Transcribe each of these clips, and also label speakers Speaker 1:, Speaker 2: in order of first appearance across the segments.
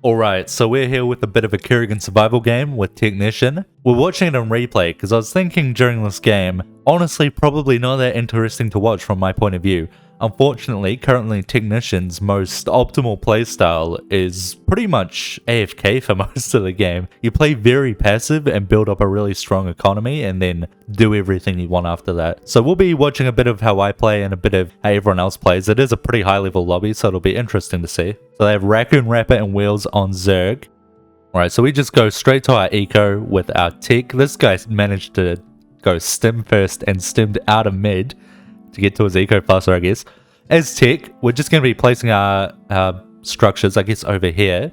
Speaker 1: Alright, so we're here with a bit of a Kerrigan Survival game with Technician. We're watching it on replay because I was thinking during this game, honestly probably not that interesting to watch from my point of view. Unfortunately, currently Technician's most optimal playstyle is pretty much AFK for most of the game. You play very passive and build up a really strong economy and then do everything you want after that. So we'll be watching a bit of how I play and a bit of how everyone else plays. It is a pretty high level lobby, so it'll be interesting to see. So they have Raccoon, Rapper and Wheels on Zerg. Alright, so we just go straight to our eco with our tech. This guy managed to go stim first and stimmed out of mid to get to his eco faster, I guess. As tech, we're just going to be placing our structures, I guess, over here.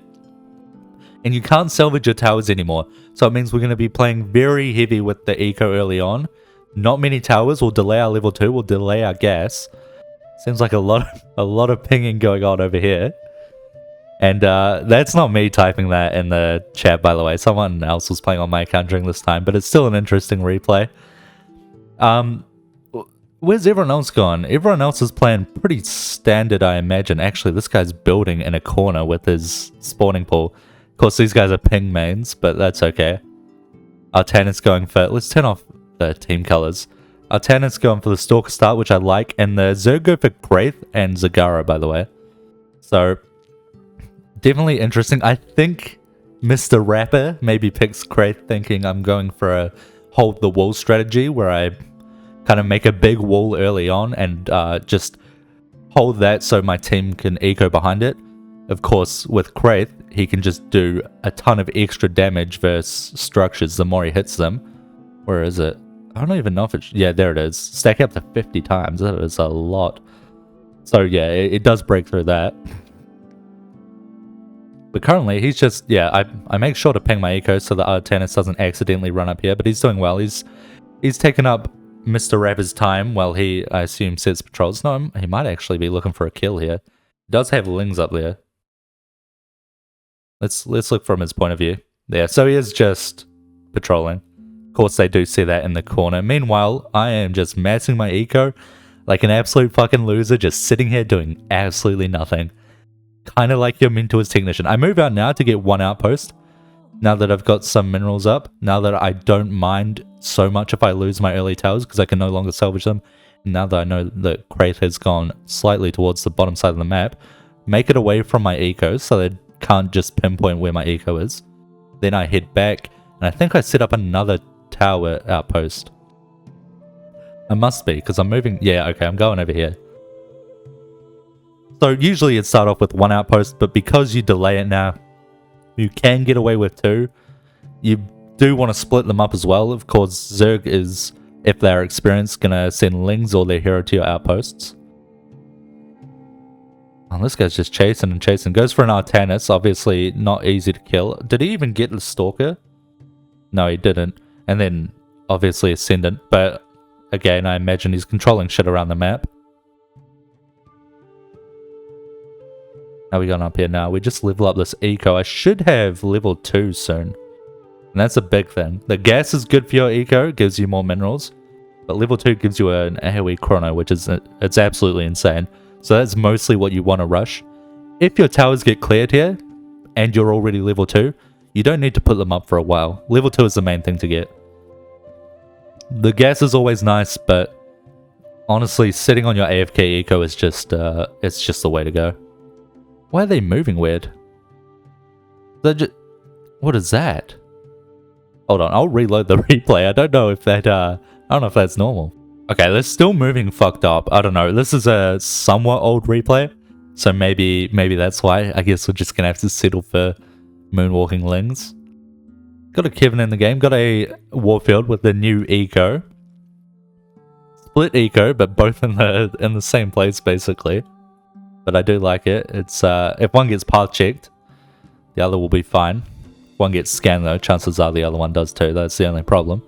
Speaker 1: And you can't salvage your towers anymore. So it means we're going to be playing very heavy with the eco early on. Not many towers will delay our level 2, will delay our gas. Seems like a lot of pinging going on over here. And that's not me typing that in the chat, by the way. Someone else was playing on my account during this time, but it's still an interesting replay. Where's everyone else gone? Everyone else is playing pretty standard, I imagine. Actually, this guy's building in a corner with his spawning pool. Of course, these guys are ping mains, but that's okay. Our Tanner's going for... Let's turn off the team colors. Our Tanner's going for the Stalker start, which I like. And the Zerg go for Kraith and Zagara, by the way. So, definitely interesting. I think Mr. Rapper maybe picks Kraith thinking I'm going for a hold the wall strategy where I kind of make a big wall early on and just hold that so my team can eco behind it. Of course, with Kraith, he can just do a ton of extra damage versus structures the more he hits them. Where is it? I don't even know if it's... Yeah, there it is. Stack up to 50 times. That is a lot. So yeah, it does break through that. But currently, he's just... Yeah, I make sure to ping my eco so that our Tannis doesn't accidentally run up here. But he's doing well. He's taken up Mr. Rapper's time while he, I assume, sets patrols. No, he might actually be looking for a kill here. He does have Lings up there. Let's look from his point of view. Yeah, so he is just patrolling. Of course, they do see that in the corner. Meanwhile, I am just massing my eco like an absolute fucking loser, just sitting here doing absolutely nothing. Kind of like your Mentor's Technician. I move out now to get one outpost. Now that I've got some minerals up, now that I don't mind so much if I lose my early towers because I can no longer salvage them, now that I know that Kraith has gone slightly towards the bottom side of the map, make it away from my eco so they can't just pinpoint where my eco is. Then I head back, and I think I set up another tower outpost. I must be, because I'm moving... Yeah, okay, I'm going over here. So usually you'd start off with one outpost, but because you delay it now, you can get away with two. You do want to split them up as well. Of course, Zerg is, if they're experienced, going to send Lings or their hero to your outposts. Oh, this guy's just chasing and chasing. Goes for an Artanis, obviously not easy to kill. Did he even get the Stalker? No, he didn't. And then, obviously, Ascendant. But, again, I imagine he's controlling shit around the map. How are we going up here now? We just level up this eco. I should have level 2 soon. And that's a big thing. The gas is good for your eco, gives you more minerals. But level 2 gives you an AoE chrono, which is it's absolutely insane. So that's mostly what you want to rush. If your towers get cleared here, and you're already level 2, you don't need to put them up for a while. Level 2 is the main thing to get. The gas is always nice, but honestly, sitting on your AFK eco is just, it's just the way to go. Why are they moving weird? What is that? Hold on, I'll reload the replay. I don't know if that, I don't know if that's normal. Okay, they're still moving fucked up. I don't know. This is a somewhat old replay, so maybe that's why. I guess we're just gonna have to settle for moonwalking Lings. Got a Kevin in the game. Got a Warfield with the new eco. Split eco, but both in the same place basically. But I do like it. It's if one gets path checked, the other will be fine. If one gets scanned though, chances are the other one does too. That's the only problem.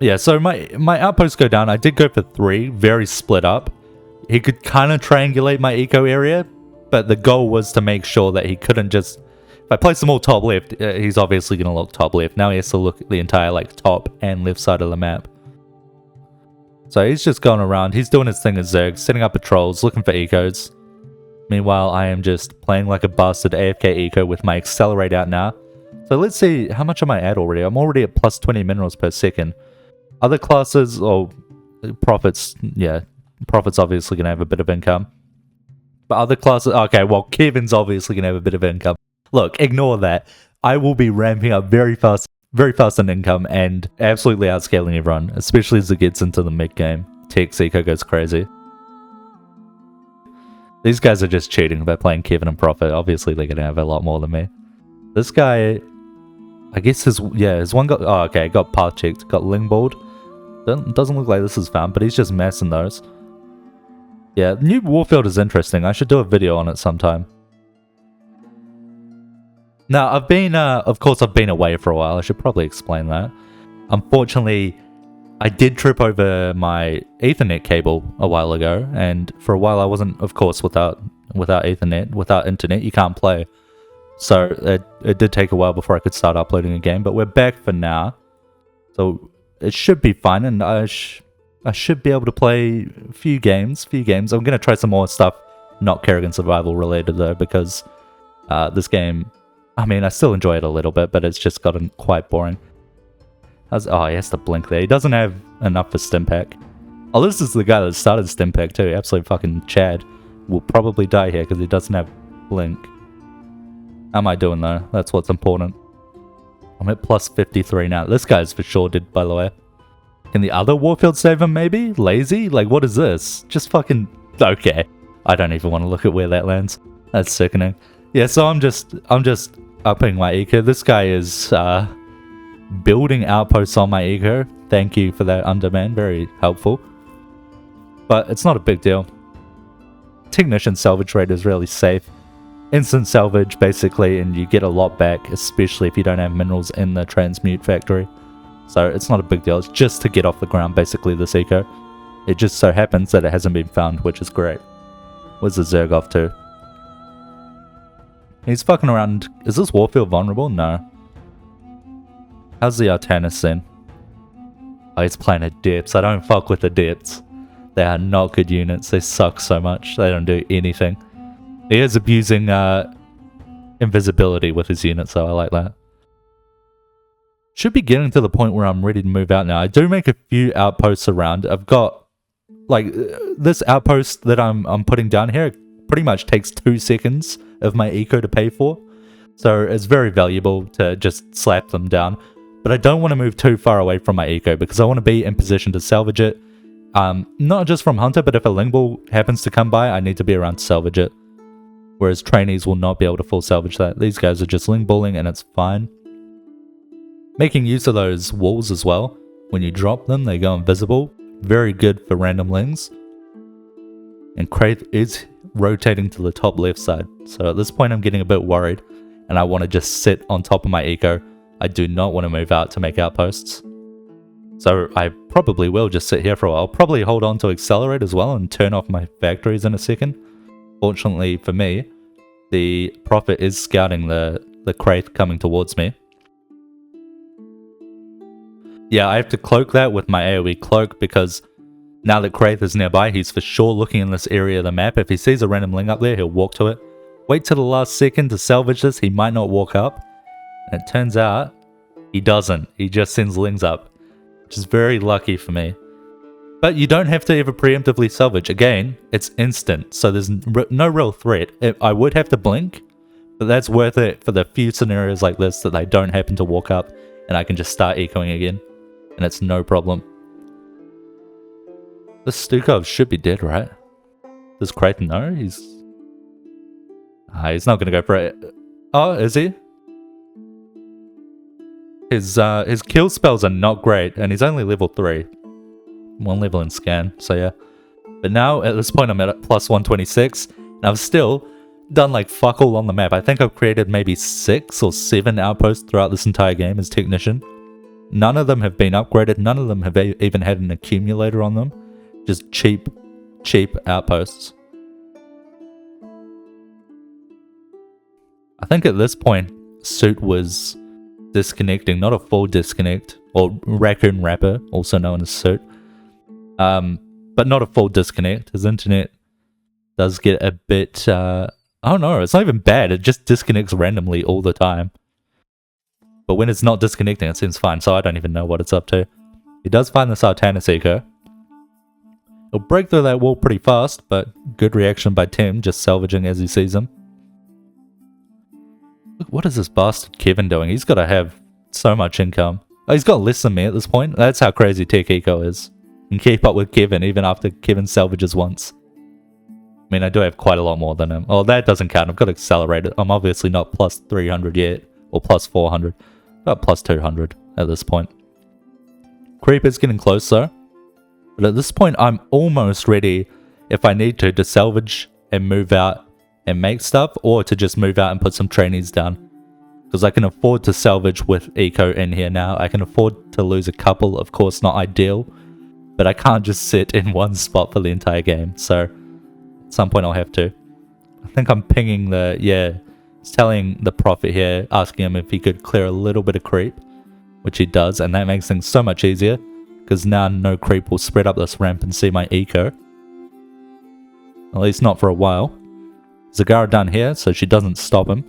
Speaker 1: Yeah, so my outposts go down. I did go for 3, very split up. He could kind of triangulate my eco area, but the goal was to make sure that he couldn't just... If I place them all top left, he's obviously going to look top left. Now he has to look at the entire like top and left side of the map. So he's just going around. He's doing his thing as Zerg, setting up patrols, looking for ecos. Meanwhile, I am just playing like a bastard AFK eco with my accelerate out now. So let's see, how much am I at already? I'm already at plus 20 minerals per second. Other classes, or profits, yeah, profits obviously going to have a bit of income. But other classes, okay, well, Kevin's obviously going to have a bit of income. Look, ignore that. I will be ramping up very fast in income and absolutely outscaling everyone, especially as it gets into the mid game. Tex Eco goes crazy. These guys are just cheating by playing Kevin and Profit. Obviously, they're going to have a lot more than me. This guy, I guess his one got, oh, okay, got path checked, got Lingballed. Doesn't look like this is found, but he's just massing those. Yeah, new Warfield is interesting. I should do a video on it sometime. Now, I've been, of course, I've been away for a while. I should probably explain that. Unfortunately, I did trip over my Ethernet cable a while ago, and for a while I wasn't, of course, without Ethernet, without internet, you can't play. So it did take a while before I could start uploading a game, but we're back for now. So it should be fine, and I should be able to play a few games. I'm going to try some more stuff, not Kerrigan Survival related though, because this game, I mean, I still enjoy it a little bit, but it's just gotten quite boring. Oh, he has to blink there. He doesn't have enough for Stimpack. Oh, this is the guy that started Stimpack too. Absolute fucking Chad. Will probably die here because he doesn't have blink. How am I doing though? That's what's important. I'm at plus 53 now. This guy's for sure did, by the way. Can the other Warfield save him maybe? Lazy? Like, what is this? Just fucking... Okay. I don't even want to look at where that lands. That's sickening. Yeah, so I'm just upping my eco. This guy is, building outposts on my eco. Thank you for that, Underman. Very helpful. But it's not a big deal. Technician salvage rate is really safe. Instant salvage, basically, and you get a lot back, especially if you don't have minerals in the transmute factory. So it's not a big deal. It's just to get off the ground, basically, this eco. It just so happens that it hasn't been found, which is great. Where's the Zerg off to? He's fucking around. Is this Warfield vulnerable? No. How's the Artanis then? Oh, he's playing at depths. I don't fuck with the depths. They are not good units. They suck so much. They don't do anything. He is abusing invisibility with his units, so I like that. Should be getting to the point where I'm ready to move out now. I do make a few outposts around. I've got, like, this outpost that I'm putting down here pretty much takes 2 seconds of my eco to pay for. So it's very valuable to just slap them down. But I don't want to move too far away from my eco because I want to be in position to salvage it. Not just from Hunter, but if a Lingball happens to come by, I need to be around to salvage it. Whereas trainees will not be able to full salvage that. These guys are just Lingballing and it's fine. Making use of those walls as well. When you drop them, they go invisible. Very good for random lings. And Kraith is rotating to the top left side. So at this point I'm getting a bit worried. And I want to just sit on top of my eco. I do not want to move out to make outposts. So I probably will just sit here for a while. I'll probably hold on to accelerate as well and turn off my factories in a second. Fortunately for me, the Prophet is scouting the Kraith coming towards me. Yeah, I have to cloak that with my AoE cloak because now that Kraith is nearby, he's for sure looking in this area of the map. If he sees a random ling up there, he'll walk to it. Wait till the last second to salvage this. He might not walk up. And it turns out he doesn't. He just sends lings up, which is very lucky for me. But you don't have to ever preemptively salvage. Again, it's instant, so there's no real threat. I would have to blink, but that's worth it for the few scenarios like this that they don't happen to walk up and I can just start echoing again. And it's no problem. This Stukov should be dead, right? Does Kraith know? He's not going to go for it. Oh, is he? His kill spells are not great, and he's only level 3. 1 level in scan, so yeah. But now, at this point, I'm at plus 126, and I've still done like fuck all on the map. I think I've created maybe 6 or 7 outposts throughout this entire game as Technician. None of them have been upgraded, none of them have even had an accumulator on them. Just cheap outposts. I think at this point, Suit was disconnecting, not a full disconnect, or Raccoon Rapper, also known as Suit. But not a full disconnect. His internet does get a bit, I don't know, it's not even bad, it just disconnects randomly all the time. But when it's not disconnecting, it seems fine, so I don't even know what it's up to. He does find the Sartanis Eco. He'll break through that wall pretty fast, but good reaction by Tim, just salvaging as he sees him. Look, what is this bastard Kevin doing? He's got to have so much income. Oh, he's got less than me at this point. That's how crazy Tech Eco is. You can keep up with Kevin even after Kevin salvages once. I mean, I do have quite a lot more than him. Oh, that doesn't count. I've got accelerated. I'm obviously not plus 300 yet, or plus 400. About plus 200 at this point. Creeper's getting closer. But at this point, I'm almost ready, if I need to salvage and move out and make stuff, or to just move out and put some trainees down. Because I can afford to salvage with Eco in here now. I can afford to lose a couple, of course not ideal. But I can't just sit in one spot for the entire game, so at some point I'll have to. I think I'm pinging the, it's telling the prophet here, asking him if he could clear a little bit of creep, which he does, and that makes things so much easier, because now no creep will spread up this ramp and see my Eco. At least not for a while. Zagara down here, so she doesn't stop him.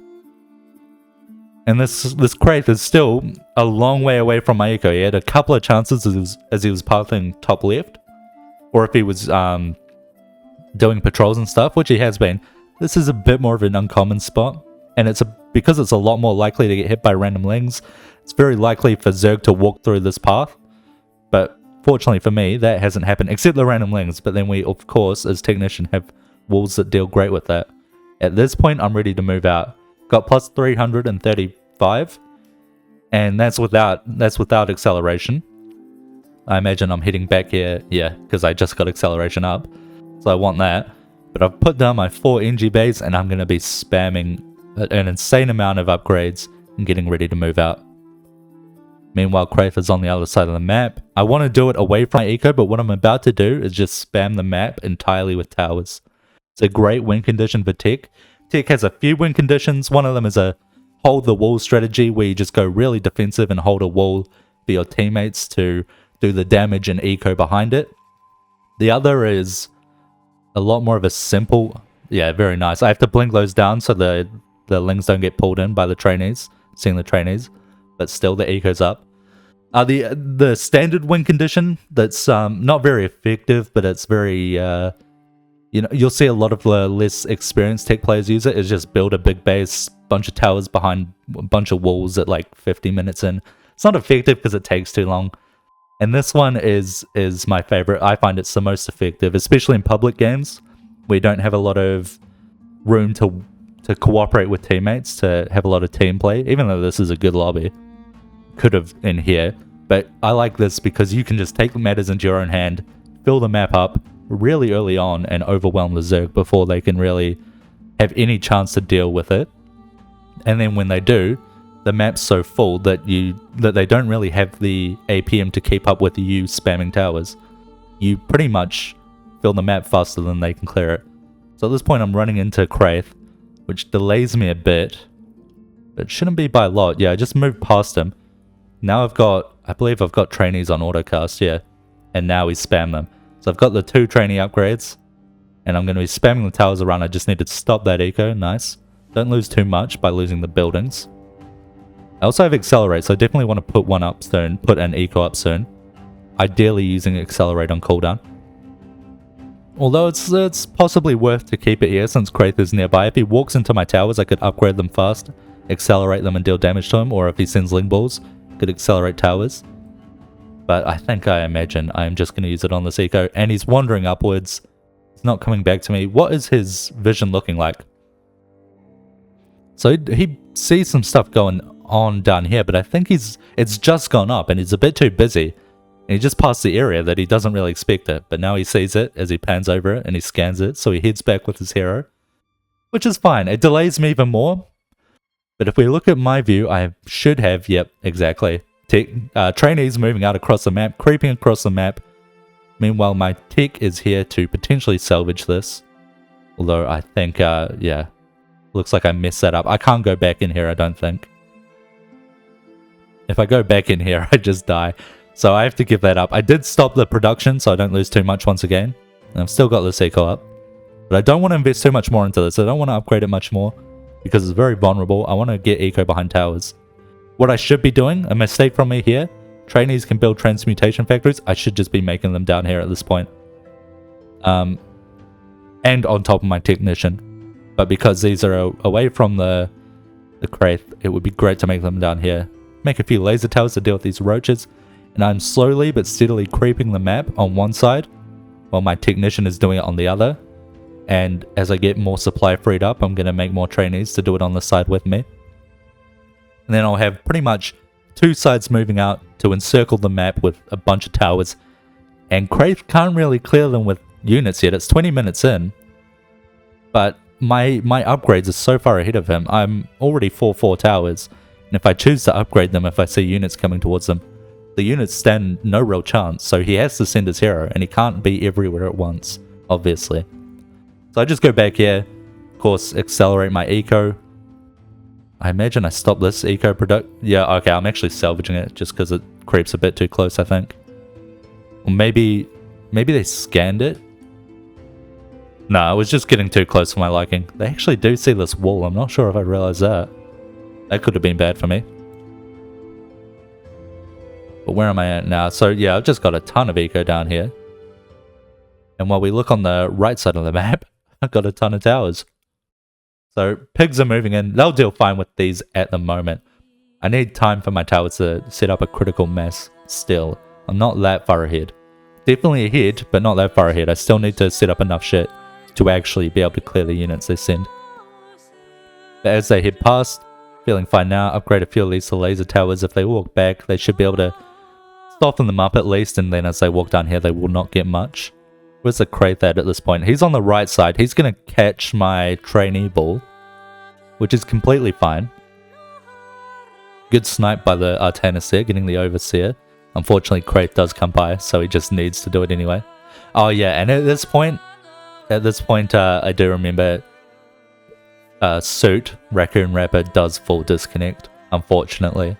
Speaker 1: And this Kraith is still a long way away from my Eco. He had a couple of chances as he was pathing top left, or if he was doing patrols and stuff, which he has been. This is a bit more of an uncommon spot, and because it's a lot more likely to get hit by random lings. It's very likely for Zerg to walk through this path, but fortunately for me, that hasn't happened, except the random lings. But then we, of course, as Technician, have walls that deal great with that. At this point, I'm ready to move out. Got plus 335, and that's without acceleration. I imagine I'm heading back here, because I just got acceleration up, so I want that. But I've put down my 4 NG bays, and I'm going to be spamming an insane amount of upgrades and getting ready to move out. Meanwhile, Kraith is on the other side of the map. I want to do it away from my Eco, but what I'm about to do is just spam the map entirely with towers. It's a great win condition for Tech. Tech has a few win conditions. One of them is a hold the wall strategy, where you just go really defensive and hold a wall for your teammates to do the damage and Eco behind it. The other is a lot more of a simple, very nice. I have to blink those down so the lings don't get pulled in by the trainees, seeing the trainees, but still the Eco's up. The standard win condition that's not very effective, but it's very you'll see a lot of the less experienced Tech players use it, is just build a big base, bunch of towers behind a bunch of walls at like 50 minutes in. It's not effective because it takes too long. And this one is my favorite. I find it's the most effective, especially in public games where you don't have a lot of room to cooperate with teammates, to have a lot of team play, even though this is a good lobby. Could have in here, but I like this because you can just take matters into your own hand, fill the map up really early on, and overwhelm the Zerg before they can really have any chance to deal with it. And then when they do, the map's so full that they don't really have the APM to keep up with you spamming towers. You pretty much fill the map faster than they can clear it. So at this point I'm running into Kraith, which delays me a bit, but shouldn't be by a lot. I just moved past him. Now I believe I've got trainees on autocast, and now we spam them. So I've got the 2 trainee upgrades, and I'm going to be spamming the towers around. I just need to stop that Eco, nice. Don't lose too much by losing the buildings. I also have Accelerate, so I definitely want to put one up soon, put an Eco up soon. Ideally using Accelerate on cooldown. Although it's possibly worth to keep it here since Kraith is nearby. If he walks into my towers, I could upgrade them fast, accelerate them and deal damage to him, or if he sends Ling Balls, could accelerate towers. But I imagine I'm just going to use it on this Eco, and he's wandering upwards. He's not coming back to me. What is his vision looking like? So he sees some stuff going on down here, but I think it's just gone up, and he's a bit too busy. And he just passed the area that he doesn't really expect it, but now he sees it as he pans over it and he scans it, so he heads back with his hero, which is fine. It delays me even more, but if we look at my view, I should have, exactly, trainees moving out across the map, creeping across the map. Meanwhile, my Tech is here to potentially salvage this, although I think, looks like I messed that up. I can't go back in here, I don't think. If I go back in here, I just die. So I have to give that up. I did stop the production so I don't lose too much once again. And I've still got this Eco up. But I don't want to invest too much more into this. I don't want to upgrade it much more because it's very vulnerable. I want to get eco behind towers. What I should be doing, a mistake from me here, trainees can build transmutation factories. I should just be making them down here at this point. And on top of my technician. But because these are away from the Kraith, it would be great to make them down here. Make a few laser towers to deal with these roaches. And I'm slowly but steadily creeping the map on one side while my technician is doing it on the other. And as I get more supply freed up, I'm going to make more trainees to do it on the side with me. And then I'll have pretty much two sides moving out to encircle the map with a bunch of towers. And Kraith can't really clear them with units yet. It's 20 minutes in. But my upgrades are so far ahead of him. I'm already 4 towers. And if I choose to upgrade them, if I see units coming towards them, the units stand no real chance. So he has to send his hero. And he can't be everywhere at once, obviously. So I just go back here. Of course, accelerate my eco. I imagine I stopped this eco product. Yeah, okay, I'm actually salvaging it just because it creeps a bit too close, I think. Or maybe they scanned it. No, it was just getting too close for my liking. They actually do see this wall. I'm not sure if I realized that. That could have been bad for me. But where am I at now? So yeah, I've just got a ton of eco down here. And while we look on the right side of the map, I've got a ton of towers. So pigs are moving in. They'll deal fine with these at the moment. I need time for my towers to set up a critical mass still. I'm not that far ahead. Definitely ahead, but not that far ahead. I still need to set up enough shit to actually be able to clear the units they send. But as they head past, feeling fine now, upgrade a few of these to laser towers. If they walk back, they should be able to soften them up at least, and then as they walk down here, they will not get much. Where's the Kraith at this point? He's on the right side. He's going to catch my trainee ball, which is completely fine. Good snipe by the Artanis there, getting the Overseer. Unfortunately, Kraith does come by, so he just needs to do it anyway. Oh yeah, and at this point, I do remember Suit, Raccoon Rapper, does full disconnect, unfortunately.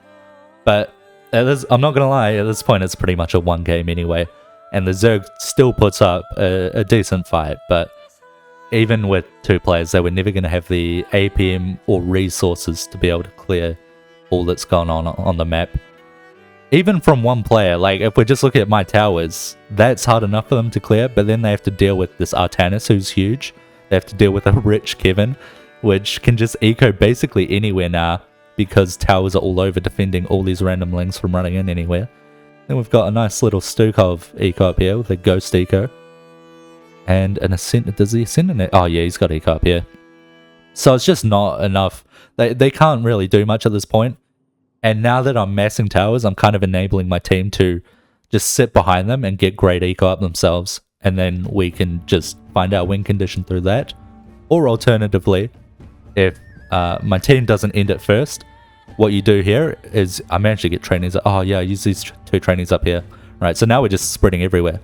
Speaker 1: But I'm not going to lie, at this point it's pretty much a one game anyway. And the Zerg still puts up a decent fight, but even with 2 players, they were never going to have the APM or resources to be able to clear all that's going on the map. Even from 1 player, like if we're just looking at my towers, that's hard enough for them to clear, but then they have to deal with this Artanis who's huge. They have to deal with a rich Kevin, which can just eco basically anywhere now because towers are all over defending all these random lings from running in anywhere. Then we've got a nice little Stukov eco up here with a ghost eco. And an Ascendant. Does the Ascendant? Oh yeah, he's got eco up here. So it's just not enough. They can't really do much at this point. And now that I'm massing towers, I'm kind of enabling my team to just sit behind them and get great eco up themselves. And then we can just find our win condition through that. Or alternatively, if my team doesn't end it first, what you do here is I managed to get trainees. Oh yeah, I use these 2 trainees up here. Right, so now we're just spreading everywhere.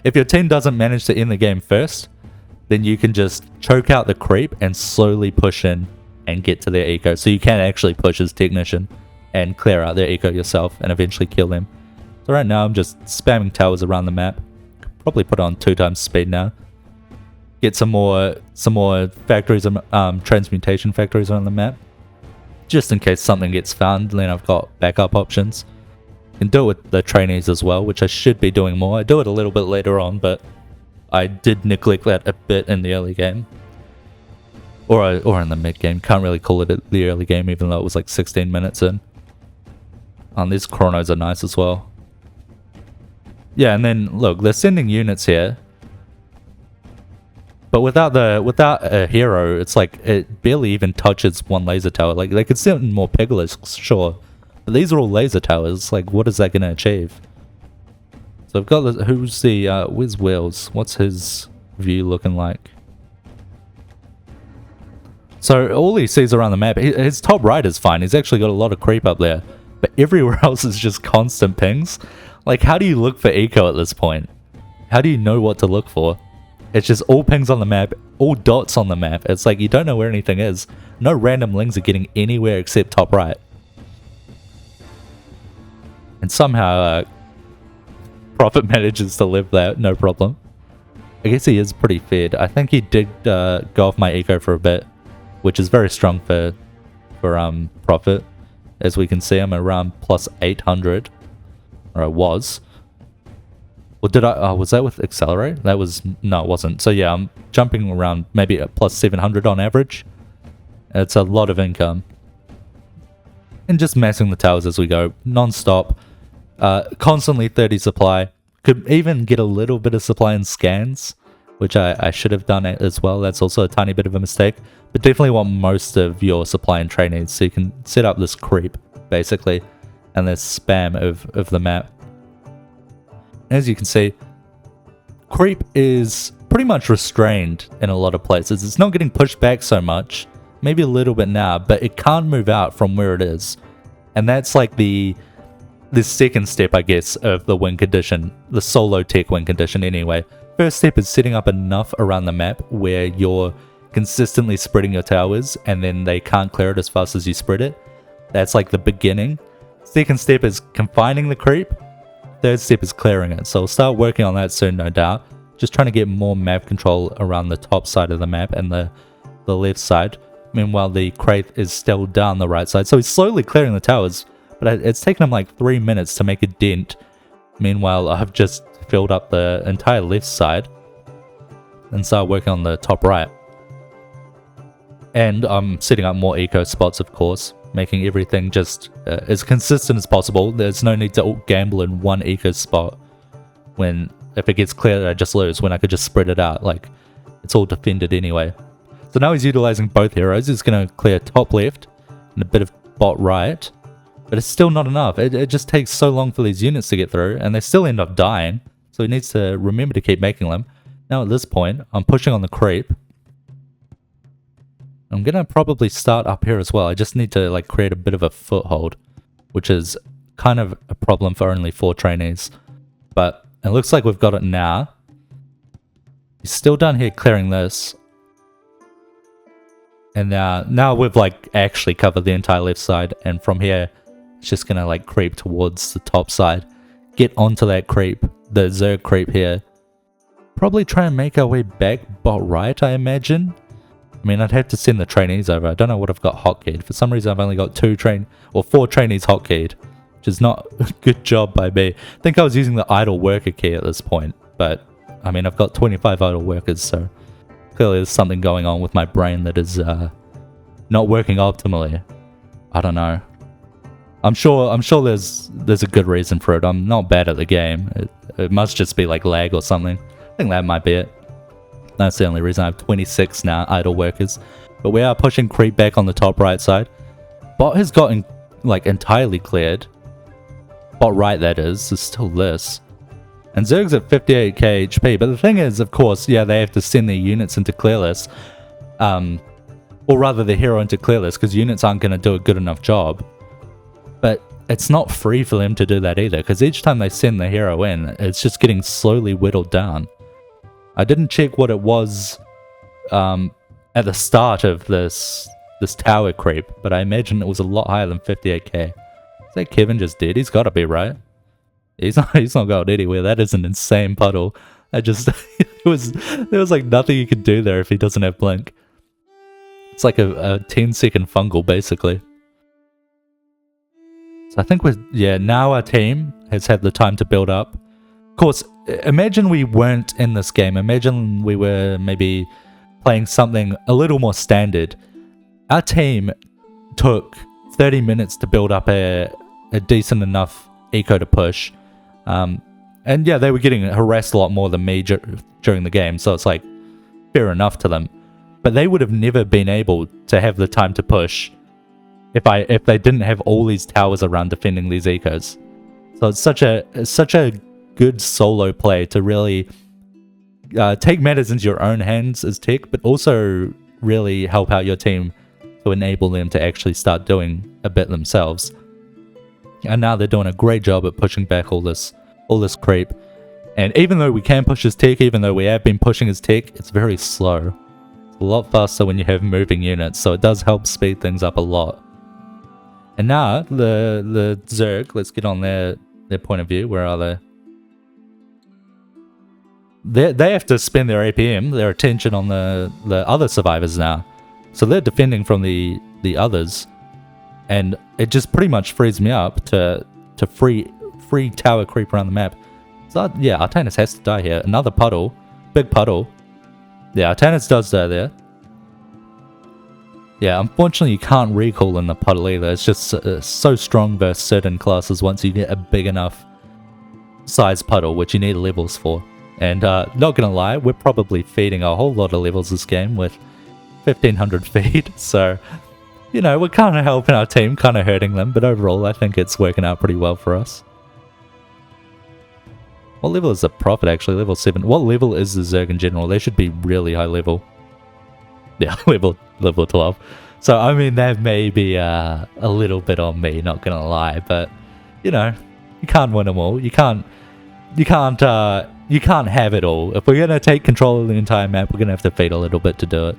Speaker 1: If your team doesn't manage to end the game first, then you can just choke out the creep and slowly push in and get to their eco. So you can actually push as technician and clear out their eco yourself and eventually kill them. So right now I'm just spamming towers around the map. Probably put on 2 times speed now. Get some more factories, transmutation factories around the map. Just in case something gets found, then I've got backup options. Can do it with the trainees as well, which I should be doing more. I do it a little bit later on, but I did neglect that a bit in the early game. Or in the mid game. Can't really call it the early game, even though it was like 16 minutes in. These chronos are nice as well. Yeah, and then look, they're sending units here. But without a hero, it's like it barely even touches 1 laser tower. Like they could send more piglets, sure. But these are all laser towers. Like what is that going to achieve? So I've got where's Wells? What's his view looking like? So all he sees around the map, his top right is fine. He's actually got a lot of creep up there. But everywhere else is just constant pings. Like how do you look for eco at this point? How do you know what to look for? It's just all pings on the map, all dots on the map. It's like you don't know where anything is. No random lings are getting anywhere except top right. And somehow Prophet manages to live there, no problem. I guess he is pretty fed. I think he did go off my eco for a bit, which is very strong for profit. As we can see, I'm around plus 800, or I was. Or did I? Was that with accelerate? That was, no, it wasn't. So yeah, I'm jumping around maybe at plus 700 on average. It's a lot of income. And just massing the towers as we go, non-stop. Constantly 30 supply. Could even get a little bit of supply in scans, which I should have done as well. That's also a tiny bit of a mistake. But definitely want most of your supply in trainees, so you can set up this creep, basically, and this spam of the map. As you can see, creep is pretty much restrained in a lot of places. It's not getting pushed back so much, maybe a little bit now, but it can't move out from where it is. And that's like the second step, I guess, of the win condition, the solo tech win condition anyway. First step is setting up enough around the map where you're consistently spreading your towers and then they can't clear it as fast as you spread it. That's like the beginning. Second step is confining the creep. Third step is clearing it. So we'll start working on that soon, no doubt. Just trying to get more map control around the top side of the map and the left side. Meanwhile, the Kraith is still down the right side. So he's slowly clearing the towers, but it's taken him like 3 minutes to make a dent. Meanwhile, I've just filled up the entire left side and start working on the top right. And I'm setting up more eco spots, of course, making everything just as consistent as possible. There's no need to gamble in one eco spot when, if it gets cleared, I just lose, when I could just spread it out. Like, it's all defended anyway. So now he's utilizing both heroes. He's going to clear top left and a bit of bot right. But it's still not enough. It just takes so long for these units to get through, and they still end up dying. So he needs to remember to keep making them. Now at this point, I'm pushing on the creep. I'm going to probably start up here as well. I just need to like create a bit of a foothold, which is kind of a problem for only 4 trainees. But it looks like we've got it now. He's still done here clearing this. And now we've like actually covered the entire left side, and from here it's just gonna like creep towards the top side, get onto that creep, the Zerg creep here, probably try and make our way back bot right, I imagine. I mean, I'd have to send the trainees over. I don't know what I've got hotkeyed. For some reason I've only got 4 trainees hotkeyed, which is not a good job by me. I think I was using the idle worker key at this point, but I mean, I've got 25 idle workers, so clearly there's something going on with my brain that is not working optimally. I don't know. I'm sure there's a good reason for it. I'm not bad at the game. It must just be like lag or something. I think that might be it. That's the only reason I have 26 now idle workers. But we are pushing creep back on the top right side. Bot has gotten like entirely cleared. Bot right, that is still this. And Zerg's at 58k HP, but the thing is, of course, yeah, they have to send their units into clear list. Or rather, the hero into clear list, because units aren't going to do a good enough job. But it's not free for them to do that either, because each time they send the hero in, it's just getting slowly whittled down. I didn't check what it was at the start of this tower creep, but I imagine it was a lot higher than 58k. Is that Kevin just dead? He's got to be, right? He's not going anywhere. That is an insane puddle. There was like nothing you could do there if he doesn't have blink. It's like a 10-second fungal, basically. So I think now our team has had the time to build up. Of course, imagine we weren't in this game. Imagine we were maybe playing something a little more standard. Our team took 30 minutes to build up a decent enough eco to push. And yeah, they were getting harassed a lot more than me during the game, so it's like fair enough to them. But they would have never been able to have the time to push if they didn't have all these towers around defending these ecos. So it's such a good solo play to really take matters into your own hands as tech, but also really help out your team to enable them to actually start doing a bit themselves. And now they're doing a great job at pushing back all this creep. And even though we can push his tech, even though we have been pushing his tech, it's very slow. It's a lot faster when you have moving units, so it does help speed things up a lot. And now the Zerg, let's get on their point of view. Where are they? they have to spend their APM, their attention on the other survivors now. So they're defending from the others. And it just pretty much frees me up to free tower creep around the map. So yeah, Artanis has to die here. Another puddle. Big puddle. Yeah, Artanis does die there. Yeah, unfortunately you can't recall in the puddle either. It's just so strong versus certain classes once you get a big enough size puddle, which you need levels for. And not gonna lie, we're probably feeding a whole lot of levels this game with 1500 feed. So, you know, we're kind of helping our team, kind of hurting them. But overall, I think it's working out pretty well for us. What level is the Prophet actually? Level 7. What level is the Zerg in general? They should be really high level. Yeah, level 12. So, I mean, that may be a little bit on me, not gonna lie. But, you know, you can't win them all. You can't have it all. If we're gonna take control of the entire map, we're gonna have to feed a little bit to do it.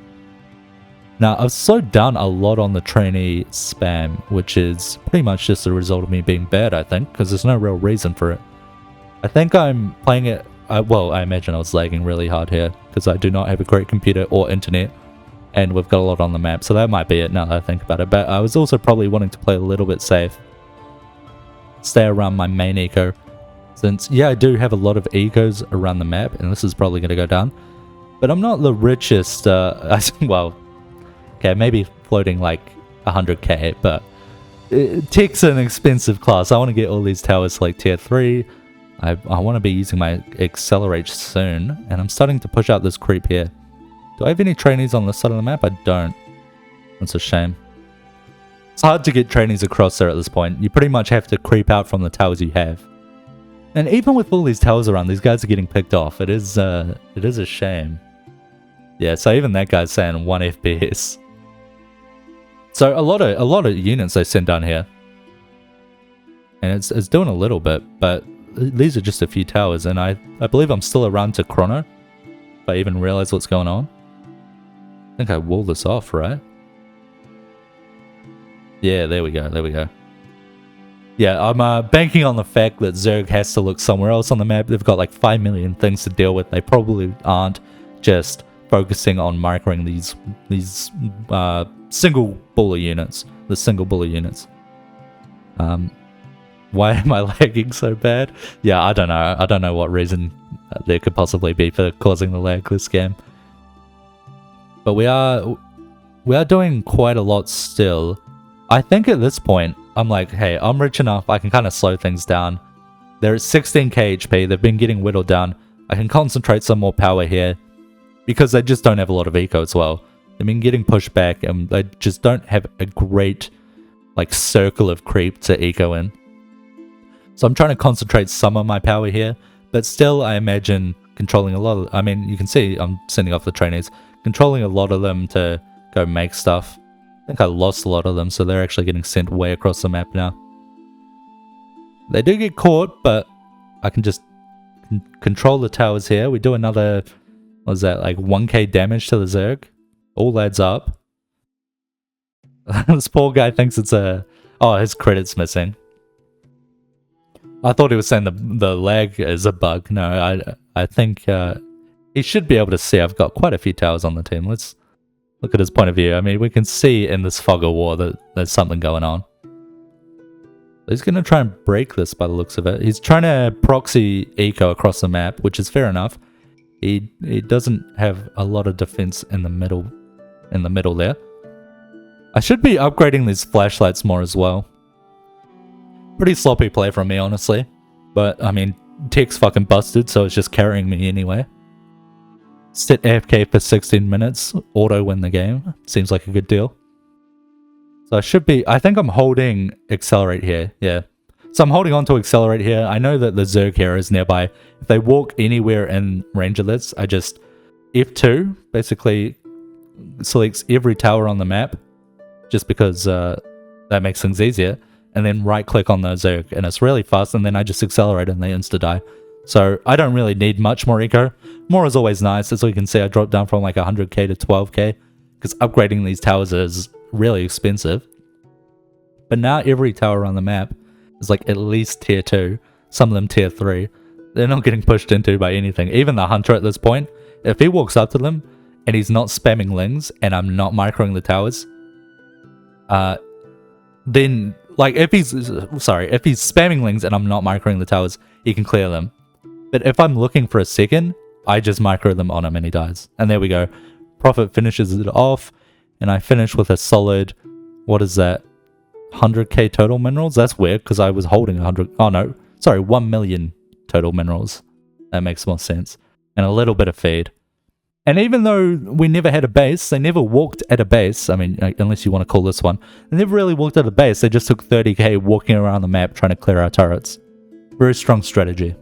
Speaker 1: Now, I've so done a lot on the trainee spam, which is pretty much just a result of me being bad, I think, because there's no real reason for it. I think I'm playing it, well, I imagine I was lagging really hard here, because I do not have a great computer or internet, and we've got a lot on the map, so that might be it now that I think about it. But I was also probably wanting to play a little bit safe, stay around my main eco, since, yeah, I do have a lot of ecos around the map, and this is probably going to go down, but I'm not the richest, well, okay, maybe floating like 100k, but tech's an expensive class. I want to get all these towers to like tier 3. I want to be using my accelerate soon, and I'm starting to push out this creep here. Do I have any trainees on this side of the map? I don't. That's a shame. It's hard to get trainees across there at this point. You pretty much have to creep out from the towers you have. And even with all these towers around, these guys are getting picked off. It is a shame. Yeah, so even that guy's saying 1 FPS. So a lot of units they send down here. And it's doing a little bit, but these are just a few towers, and I believe I'm still around to chrono. If I even realize what's going on. I think I walled this off, right? Yeah, there we go. Yeah, I'm banking on the fact that Zerg has to look somewhere else on the map. They've got like 5 million things to deal with. They probably aren't just focusing on microing these single bullet units. The single bullet units. Why am I lagging so bad? Yeah, I don't know. I don't know what reason there could possibly be for causing the lag this game. But we are doing quite a lot still. I think at this point, I'm like, hey, I'm rich enough. I can kind of slow things down. They're at 16k HP. They've been getting whittled down. I can concentrate some more power here because they just don't have a lot of eco as well. They've been getting pushed back, and they just don't have a great like circle of creep to eco in. So I'm trying to concentrate some of my power here, but still I imagine controlling a lot of, I mean, you can see I'm sending off the trainees, controlling a lot of them to go make stuff. I think I lost a lot of them, so they're actually getting sent way across the map now. They do get caught, but I can just control the towers here. We do another, what is that, like 1k damage to the Zerg. All adds up. This poor guy thinks it's a, oh, his credit's missing. I thought he was saying the lag is a bug. No, I think he should be able to see. I've got quite a few towers on the team. Let's look at his point of view. I mean, we can see in this fog of war that there's something going on. He's going to try and break this by the looks of it. He's trying to proxy eco across the map, which is fair enough. He doesn't have a lot of defense in the middle there. I should be upgrading these flashlights more as well. Pretty sloppy play from me, honestly. But, I mean, tech's fucking busted, so it's just carrying me anyway. Sit AFK for 16 minutes, auto win the game. Seems like a good deal. So I should be, I think I'm holding accelerate here, yeah. So I'm holding on to accelerate here. I know that the Zerg here is nearby. If they walk anywhere in range of this, I just F2 basically selects every tower on the map, just because that makes things easier. And then right click on the Zerg, and it's really fast, and then I just accelerate and they insta-die. So I don't really need much more eco. More is always nice. As you can see, I dropped down from like 100k to 12k, because upgrading these towers is really expensive. But now every tower on the map is like at least tier 2, some of them tier 3. They're not getting pushed into by anything. Even the hunter at this point, if he walks up to them and he's not spamming lings and I'm not microing the towers, then, like, if he's spamming lings and I'm not microing the towers, he can clear them. But if I'm looking for a second, I just micro them on him and he dies. And there we go. Prophet finishes it off, and I finish with a solid, what is that, 100k total minerals? That's weird, because I was holding 1 million total minerals. That makes more sense. And a little bit of feed. And even though we never had a base, they never walked at a base. I mean, unless you want to call this one. They never really walked at a base. They just took 30k walking around the map trying to clear our turrets. Very strong strategy.